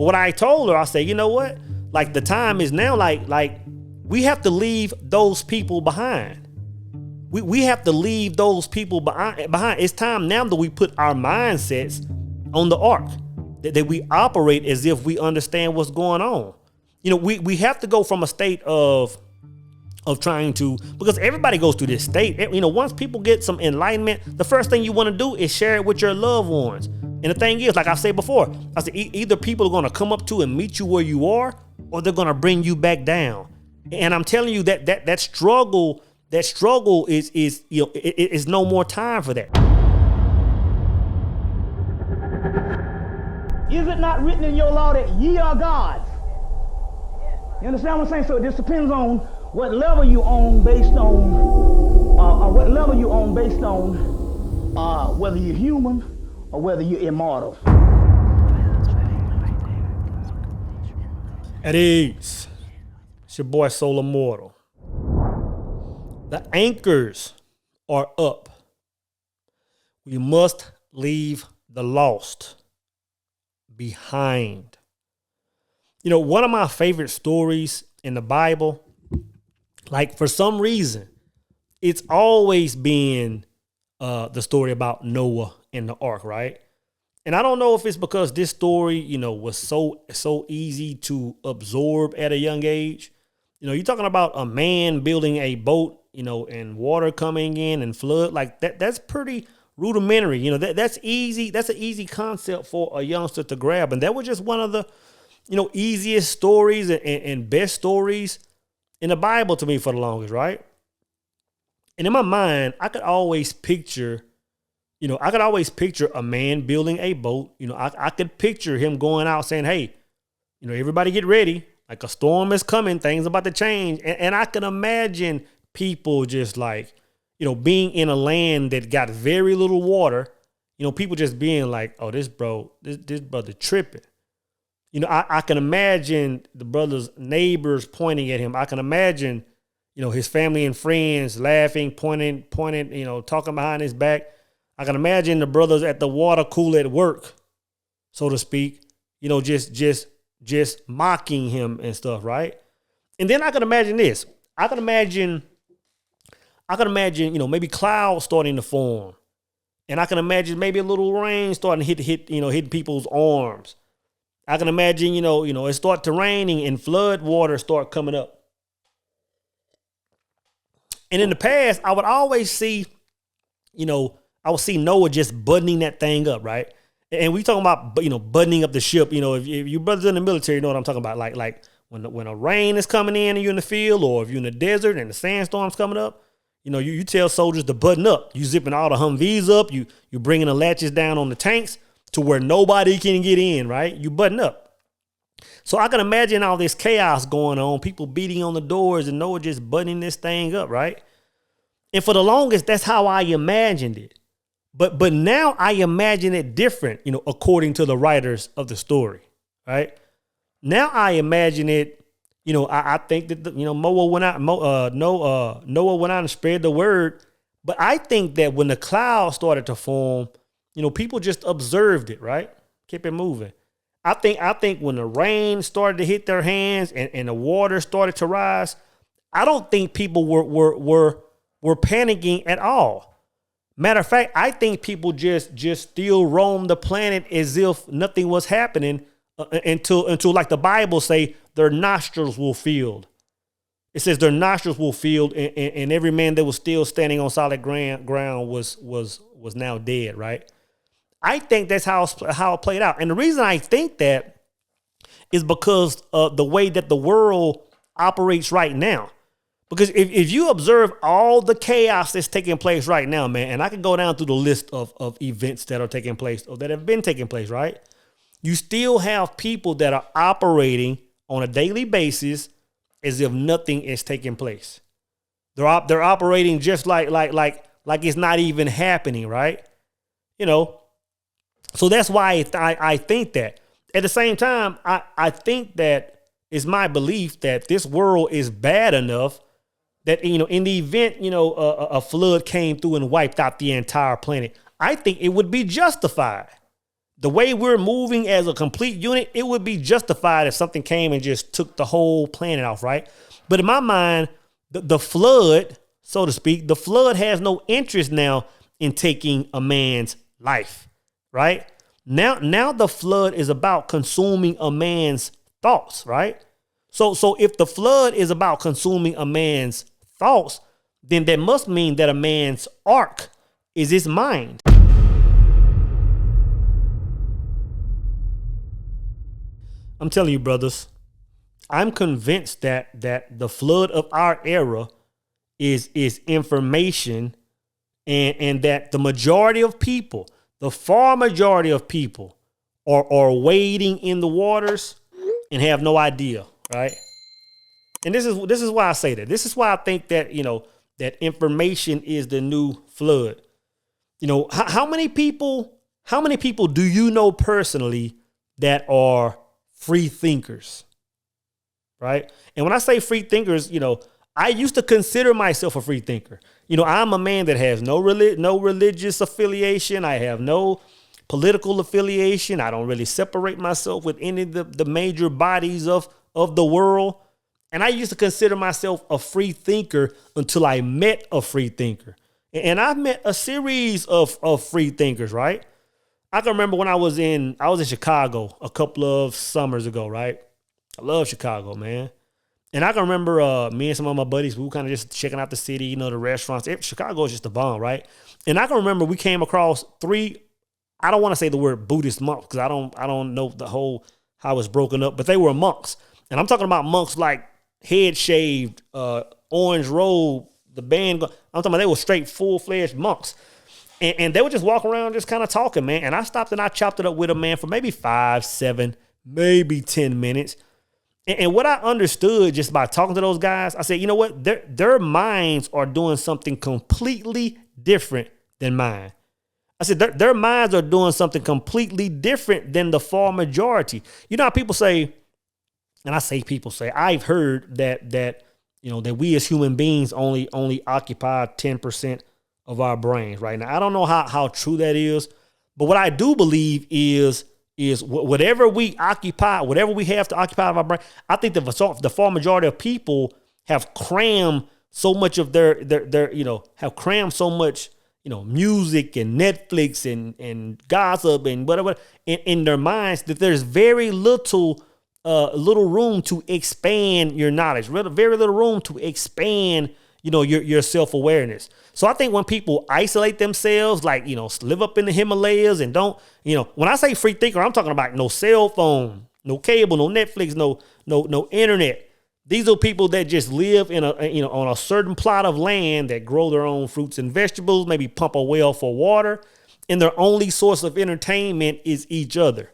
But what I told her, I said, you know what? Like the time is now, like we have to leave those people behind. We have to leave those people behind. It's time now that we put our mindsets on the ark, that we operate as if we understand what's going on. You know, we have to go from a state of trying to, because everybody goes through this state. You know, once people get some enlightenment, the first thing you want to do is share it with your loved ones. And the thing is, like I said before, I said either people are going to come up to and meet you where you are, or they're going to bring you back down. And I'm telling you that struggle is you know, it is no more time for that. Is it not written in your law that ye are gods? You understand what I'm saying? So it just depends on what level you own based on, whether you're human or whether you're immortal. At ease. It's your boy Soul Immortal. The anchors are up. We must leave the lost behind. You know, one of my favorite stories in the Bible, like for some reason, it's always been the story about Noah and the ark, right? And I don't know if it's because this story, you know, was so easy to absorb at a young age. You know, you're talking about a man building a boat, you know, and water coming in and flood like that. That's pretty rudimentary. You know, that's easy. That's an easy concept for a youngster to grab. And that was just one of the, you know, easiest stories and best stories in the Bible to me for the longest, right? And in my mind, I could always picture a man building a boat. You know, I could picture him going out saying, hey, you know, everybody get ready. Like a storm is coming. Things about to change. And I can imagine people just like, you know, being in a land that got very little water. You know, people just being like, oh, this brother tripping. You know, I can imagine the brother's neighbors pointing at him. I can imagine, you know, his family and friends laughing, pointing, you know, talking behind his back. I can imagine the brothers at the water cooler at work, so to speak, you know, just mocking him and stuff, right? And then I can imagine this. I can imagine, you know, maybe clouds starting to form. And I can imagine maybe a little rain starting to hit people's arms. I can imagine, you know, it start to raining and flood water start coming up. And in the past, I would always see, you know, I would see Noah just buttoning that thing up, right? And we talking about, you know, buttoning up the ship. You know, if you brothers in the military, you know what I'm talking about. Like when a rain is coming in and you're in the field, or if you're in the desert and the sandstorm's coming up, you know, you tell soldiers to button up. You zipping all the Humvees up. You bringing the latches down on the tanks to where nobody can get in, right? You button up. So I can imagine all this chaos going on, people beating on the doors and Noah just buttoning this thing up, right? And for the longest, that's how I imagined it. But now I imagine it different, you know, according to the writers of the story, right? Now I imagine it, you know, I think that, you know, Noah went out and spread the word. But I think that when the clouds started to form, you know, people just observed it, right? Keep it moving. I think when the rain started to hit their hands and the water started to rise, I don't think people were panicking at all. Matter of fact, I think people just still roam the planet as if nothing was happening until like the Bible say their nostrils will filled. It says their nostrils will filled, and every man that was still standing on solid ground was now dead, right? I think that's how it played out. And the reason I think that is because of the way that the world operates right now. Because if you observe all the chaos that's taking place right now, man, and I can go down through the list of events that are taking place or that have been taking place, right? You still have people that are operating on a daily basis as if nothing is taking place. They're operating just like it's not even happening, right? You know, so that's why I think that. At the same time, I think that it's my belief that this world is bad enough that, you know, in the event, you know, a flood came through and wiped out the entire planet, I think it would be justified the way we're moving as a complete unit, it would be justified if something came and just took the whole planet off, right? But in my mind, the flood, so to speak, the flood has no interest now in taking a man's life, right? Now the flood is about consuming a man's thoughts, right? So if the flood is about consuming a man's thoughts, then that must mean that a man's ark is his mind. I'm telling you, brothers, I'm convinced that the flood of our era is information, and that the majority of people, the far majority of people, are wading in the waters and have no idea, right? And this is why I say that. This is why I think that, that information is the new flood. How many people do you know personally that are free thinkers, right? And when I say free thinkers, I used to consider myself a free thinker. I'm a man that has no religious affiliation. I have no political affiliation. I don't really separate myself with any of the major bodies of the world. And I used to consider myself a free thinker until I met a free thinker. And I've met a series of free thinkers, right? I can remember when I was in Chicago a couple of summers ago, right? I love Chicago, man. And I can remember me and some of my buddies, we were kind of just checking out the city, the restaurants. Chicago is just a bomb, right? And I can remember we came across 3, I don't want to say the word Buddhist monks because I don't know the whole how it's broken up, but they were monks. And I'm talking about monks like head shaved, orange robe, the band. I'm talking about they were straight full-fledged monks. And they would just walk around just kind of talking, man. And I stopped and I chopped it up with a man for maybe 5, 7, maybe 10 minutes. And what I understood just by talking to those guys, I said, you know what? Their minds are doing something completely different than mine. I said, their minds are doing something completely different than the far majority. You know how people say, and I say people say, I've heard that we as human beings only occupy 10% of our brains right now. I don't know how true that is, but what I do believe is whatever we occupy, whatever we have to occupy of our brain, I think the far majority of people have crammed so much of their have crammed so much, music and Netflix and gossip and whatever in their minds that there's very little room to expand your knowledge, very little room to expand your self-awareness. So I think when people isolate themselves, like, live up in the Himalayas and don't, when I say free thinker, I'm talking about no cell phone, no cable, no Netflix, no internet. These are people that just live in on a certain plot of land that grow their own fruits and vegetables, maybe pump a well for water, and their only source of entertainment is each other.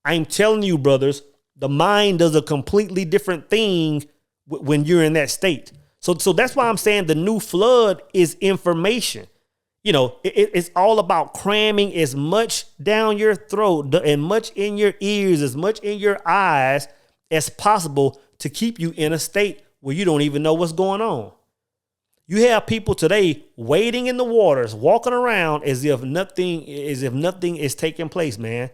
I'm telling you, brothers, the mind does a completely different thing when you're in that state. So that's why I'm saying the new flood is information. It's all about cramming as much down your throat and much in your ears, as much in your eyes as possible to keep you in a state where you don't even know what's going on. You have people today wading in the waters, walking around as if nothing is taking place, man.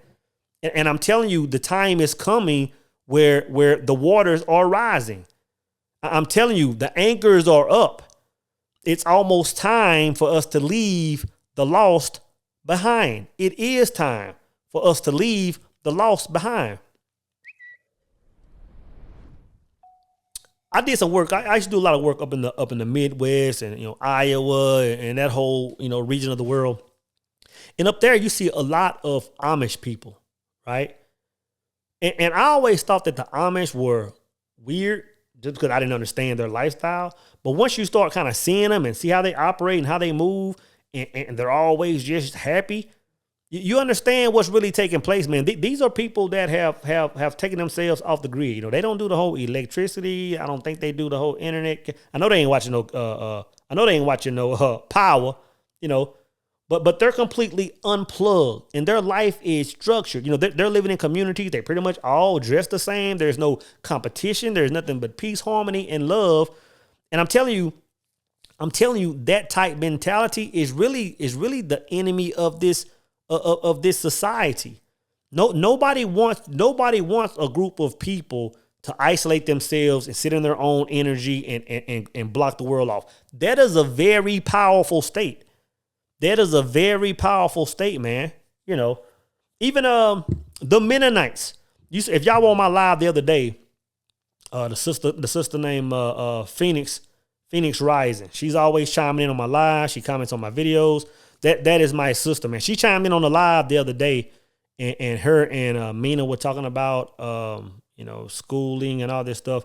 And I'm telling you, the time is coming where the waters are rising. I'm telling you, the anchors are up. It's almost time for us to leave the lost behind. It is time for us to leave the lost behind. I did some work. I used to do a lot of work up in the Midwest and Iowa and that whole region of the world. And up there, you see a lot of Amish people, right? And I always thought that the Amish were weird, just because I didn't understand their lifestyle. But once you start kind of seeing them and see how they operate and how they move, and they're always just happy, you understand what's really taking place, man. These are people that have taken themselves off the grid. They don't do the whole electricity. I don't think they do the whole internet. I know they ain't watching no power, But they're completely unplugged and their life is structured. They're living in communities. They pretty much all dress the same. There's no competition. There's nothing but peace, harmony, and love. And I'm telling you, that type mentality is really the enemy of this society. Nobody wants a group of people to isolate themselves and sit in their own energy and block the world off. That is a very powerful state. That is a very powerful state, man. You know, even the Mennonites. If y'all were on my live the other day, the sister named Phoenix Rising. She's always chiming in on my live. She comments on my videos. That is my sister, man. She chimed in on the live the other day, and her and Mina were talking about schooling and all this stuff.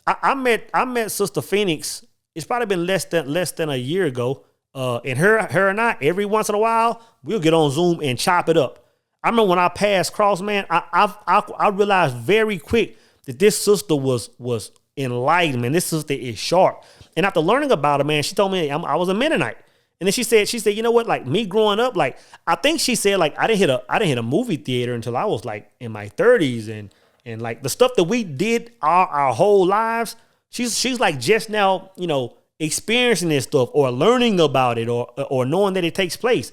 I met Sister Phoenix. It's probably been less than a year ago. And her and I, every once in a while, we'll get on Zoom and chop it up. I remember when I passed cross, man, I realized very quick that this sister was enlightened, man. This sister is sharp. And after learning about her, man, she told me I was a Mennonite. And then she said, you know what, like me growing up, like I think she said like I didn't hit a movie theater until I was like in my 30s, and like the stuff that we did our whole lives, she's like just now, experiencing this stuff or learning about it or knowing that it takes place.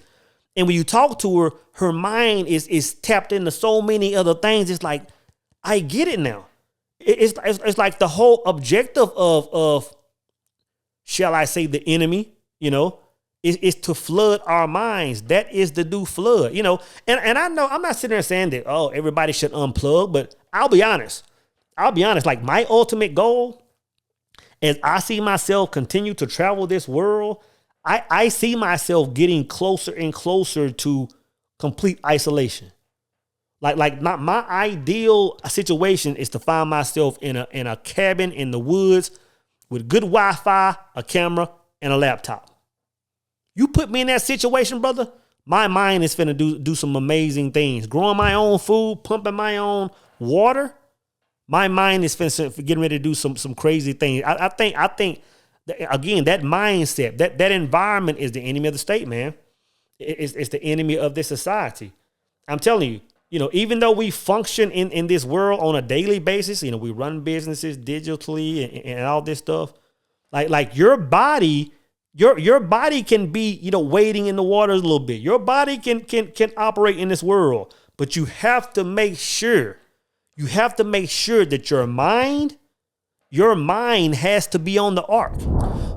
And when you talk to her, her mind is tapped into so many other things. It's like, I get it now. It's like the whole objective of shall I say the enemy, is to flood our minds. That is the new flood, and I know I'm not sitting there saying that, oh, everybody should unplug, but I'll be honest. Like my ultimate goal, as I see myself continue to travel this world, I see myself getting closer and closer to complete isolation. Like my ideal situation is to find myself in a cabin in the woods with good Wi-Fi, a camera, and a laptop. You put me in that situation, brother, my mind is finna do some amazing things. Growing my own food, pumping my own water. My mind is getting ready to do some crazy things. I think again, that mindset, that environment is the enemy of the state, man. It's the enemy of this society. I'm telling you, even though we function in this world on a daily basis, we run businesses digitally and all this stuff. Like your body can be, wading in the waters a little bit. Your body can operate in this world, but you have to make sure that your mind has to be on the ark.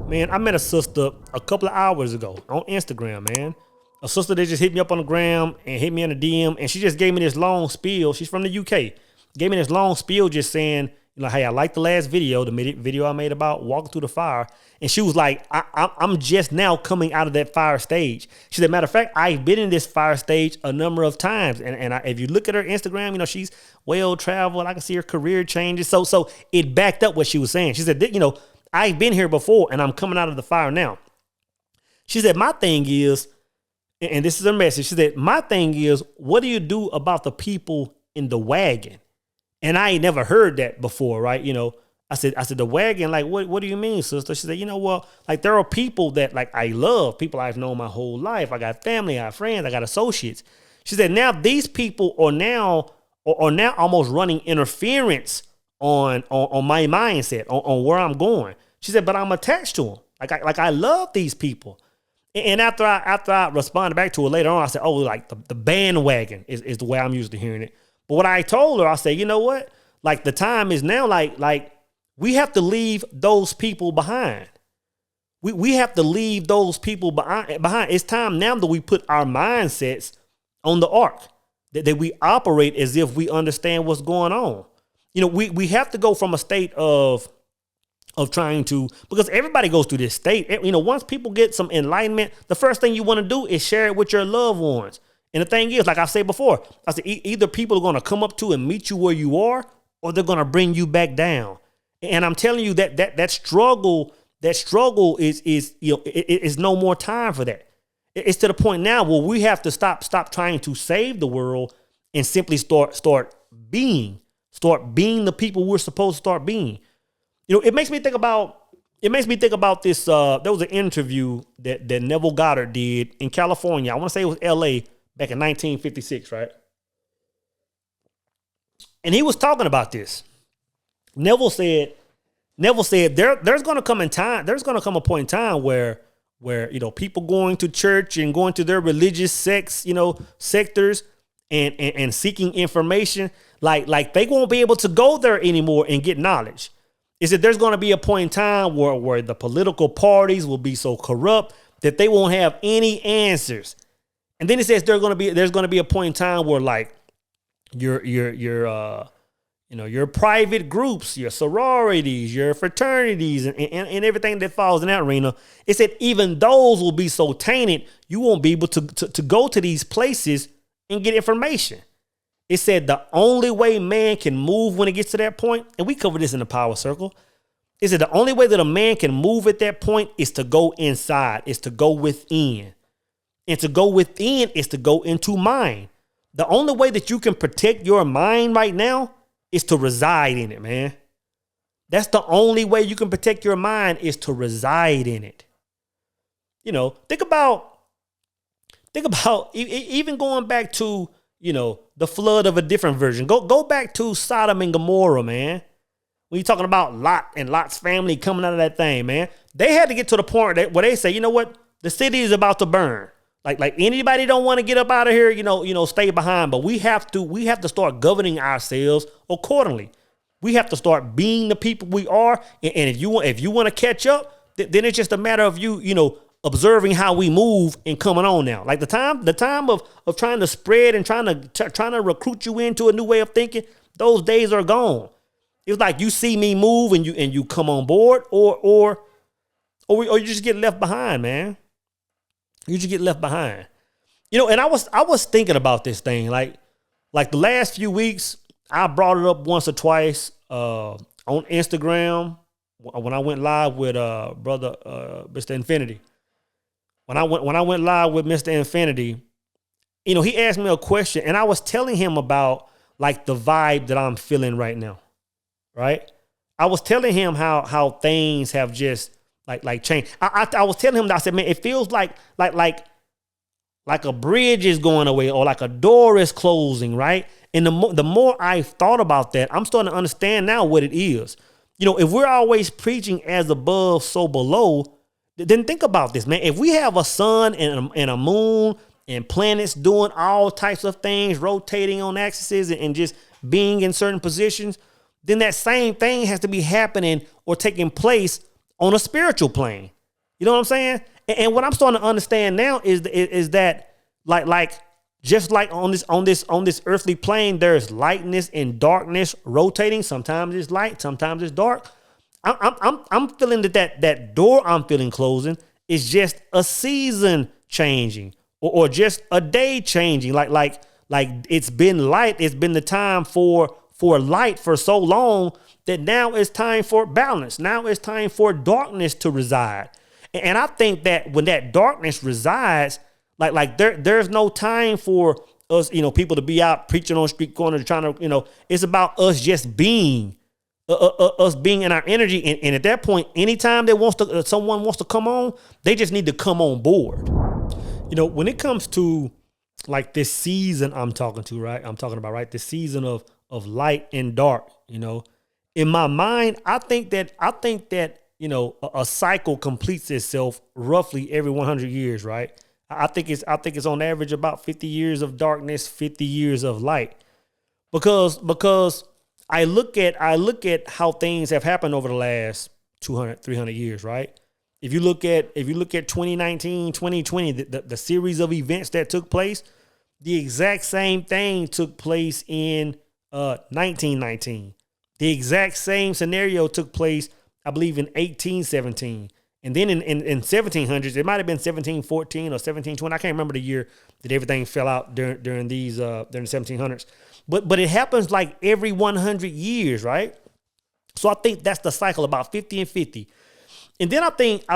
Man, I met a sister a couple of hours ago on Instagram, man. A sister that just hit me up on the gram and hit me in a DM, and she just gave me this long spiel. She's from the UK. Gave me this long spiel just saying, hey, I like the last video, the video I made about walking through the fire. And she was like, I'm just now coming out of that fire stage. She said, matter of fact, I've been in this fire stage a number of times. And if you look at her Instagram, she's well-traveled. I can see her career changes. So it backed up what she was saying. She said, I've been here before and I'm coming out of the fire now. She said, my thing is, and this is her message. She said, my thing is, what do you do about the people in the wagon? And I ain't never heard that before, right? I said, the wagon, like, what do you mean, sister? She said, well, like there are people that like I love, people I've known my whole life. I got family, I got friends, I got associates. She said, now these people are now almost running interference on my mindset, on where I'm going. She said, but I'm attached to them. Like I love these people. And after I responded back to her later on, I said, oh, like the bandwagon is the way I'm used to hearing it. But what I told her, I said, you know what? Like the time is now, like we have to leave those people behind. We have to leave those people behind. It's time now that we put our mindsets on the ark, that we operate as if we understand what's going on. We have to go from a state of trying to, because everybody goes through this state. Once people get some enlightenment, the first thing you want to do is share it with your loved ones. And the thing is, like I said before, I said either people are going to come up to and meet you where you are, or they're going to bring you back down. And I'm telling you that struggle is no more time for that. It's to the point now where we have to stop trying to save the world and simply start being the people we're supposed to start being. It makes me think about this. There was an interview that Neville Goddard did in California. I want to say it was LA back in 1956, right? And he was talking about this. Neville said there's going to come a point in time where people going to church and going to their religious sectors, and seeking information, like they won't be able to go there anymore and get knowledge. Is that there's going to be a point in time where the political parties will be so corrupt that they won't have any answers. And then it says there's going to be a point in time where like your private groups, your sororities, your fraternities, and everything that falls in that arena. It said even those will be so tainted, you won't be able to go to these places and get information. It said the only way man can move when it gets to that point, and we covered this in the power circle, it said the only way that a man can move at that point is to go inside, is to go within. And to go within is to go into mind. The only way that you can protect your mind right now is to reside in it, man. That's the only way you can protect your mind, is to reside in it. You know, think about even going back to, the flood of a different version. Go back to Sodom and Gomorrah, man. When you're talking about Lot and Lot's family coming out of that thing, man, they had to get to the point where they say, you know what? The city is about to burn. Like anybody don't want to get up out of here, stay behind. But we have to start governing ourselves accordingly. We have to start being the people we are. And if you want to catch up, then it's just a matter of you observing how we move and coming on now. Like the time of trying to spread and trying to recruit you into a new way of thinking, those days are gone. It's like you see me move and you come on board, or you just get left behind, man. You just get left behind. And I was thinking about this thing, like the last few weeks, I brought it up once or twice on Instagram when I went live with brother Mr. Infinity. When I went live with Mr. Infinity, he asked me a question, and I was telling him about like the vibe that I'm feeling right now. Right? I was telling him how things have just like changed. I was telling him that, I said, man, it feels like a bridge is going away, or like a door is closing, right? And the more I thought about that, I'm starting to understand now what it is. If we're always preaching as above, so below, then think about this, man. If we have a sun and a moon and planets doing all types of things, rotating on axes and just being in certain positions, then that same thing has to be happening or taking place on a spiritual plane. You know what I'm saying? And what I'm starting to understand now is that like just like on this earthly plane, there's lightness and darkness rotating. Sometimes it's light, sometimes it's dark. I'm feeling that door I'm feeling closing is just a season changing or just a day changing. Like it's been light. It's been the time for light for so long that now it's time for balance. Now it's time for darkness to reside. And I think that when that darkness resides, like there's no time for us, people to be out preaching on street corners, trying to, it's about us just being, us being in our energy. And at that point, anytime someone wants to come on, they just need to come on board. When it comes to like this season I'm talking about, right? This season of light and dark, in my mind, I think that a cycle completes itself roughly every 100 years, right? I think it's on average about 50 years of darkness, 50 years of light, because I look at how things have happened over the last 200, 300 years, right? If you look at 2019, 2020, the series of events that took place, the exact same thing took place in 1919. The exact same scenario took place, I believe, in 1817. And then in 1700s, it might have been 1714 or 1720. I can't remember the year that everything fell out during the 1700s. But it happens like every 100 years, right? So I think that's the cycle, about 50 and 50. And then I think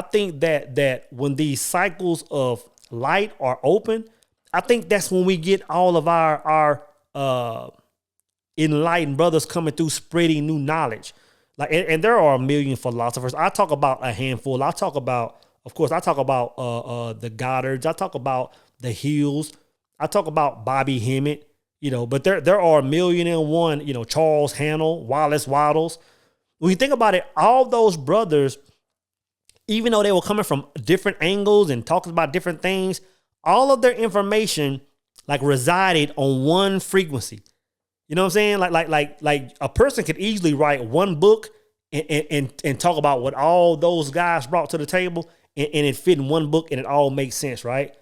that when these cycles of light are open, I think that's when we get all of our enlightened brothers coming through, spreading new knowledge. And there are a million philosophers. I talk about a handful. I talk about the Goddards. I talk about the Hills. I talk about Bobby Hemmett. But there are a million and one. Charles Hannell, Wallace Waddles. When you think about it, all those brothers, even though they were coming from different angles and talking about different things, all of their information like resided on one frequency. You know what I'm saying? Like a person could easily write one book and talk about what all those guys brought to the table, and it fit in one book and it all makes sense, right?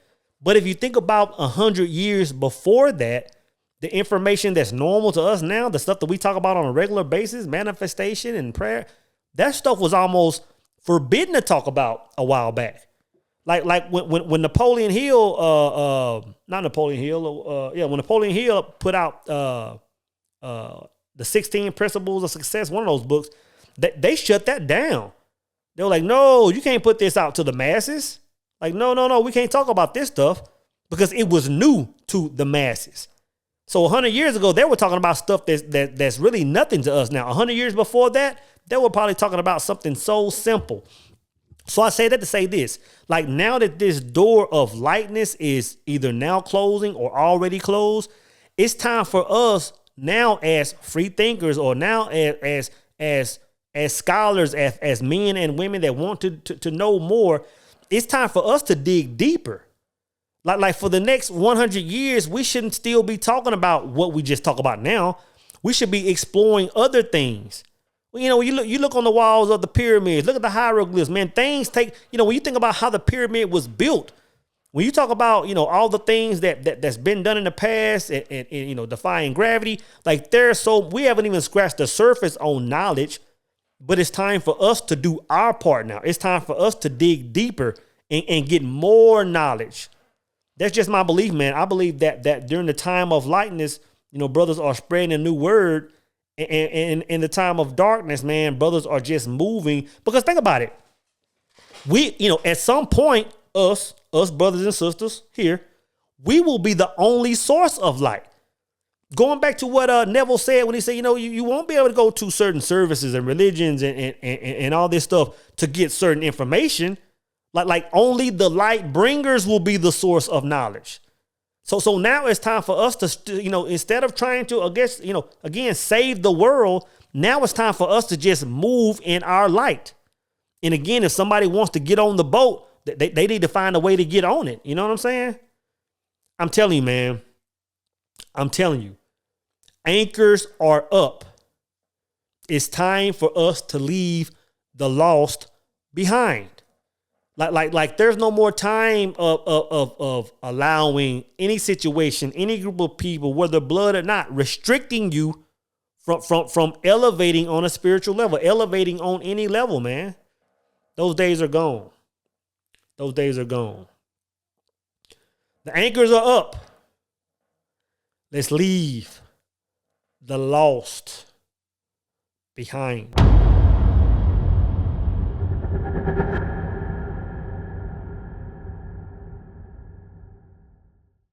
But if you think about 100 years before that, the information that's normal to us now, the stuff that we talk about on a regular basis, manifestation and prayer, that stuff was almost forbidden to talk about a while back. Like when Napoleon Hill, not Napoleon Hill, when Napoleon Hill put out the 16 Principles of Success, one of those books, they shut that down. They were like, no, you can't put this out to the masses. Like, no, we can't talk about this stuff because it was new to the masses. So 100 years ago, they were talking about stuff that's really nothing to us now. 100 years before that, they were probably talking about something so simple. So I say that to say this, like now that this door of lightness is either now closing or already closed, it's time for us now as free thinkers, or now as scholars, as men and women that want to know more. It's time for us to dig deeper. Like for the next 100 years, we shouldn't still be talking about what we just talk about now. We should be exploring other things. You know, you look on the walls of the pyramids, look at the hieroglyphs, man, things take, when you think about how the pyramid was built, when you talk about, all the things that's been done in the past and defying gravity, like we haven't even scratched the surface on knowledge, but it's time for us to do our part now. It's time for us to dig deeper and get more knowledge. That's just my belief, man. I believe that during the time of lightness, brothers are spreading a new word. And in the time of darkness, man, brothers are just moving. Because think about it. We, at some point, us brothers and sisters here, we will be the only source of light. Going back to what Neville said when he said, you won't be able to go to certain services and religions and all this stuff to get certain information. Like only the light bringers will be the source of knowledge. So now it's time for us to, instead of trying to, again, save the world, now it's time for us to just move in our light. And again, if somebody wants to get on the boat, they need to find a way to get on it. You know what I'm saying? I'm telling you, man. I'm telling you. Anchors are up. It's time for us to leave the lost behind. Like there's no more time of allowing any situation, any group of people, whether blood or not, restricting you from elevating on a spiritual level, elevating on any level, man. Those days are gone. Those days are gone. The anchors are up. Let's leave the lost behind.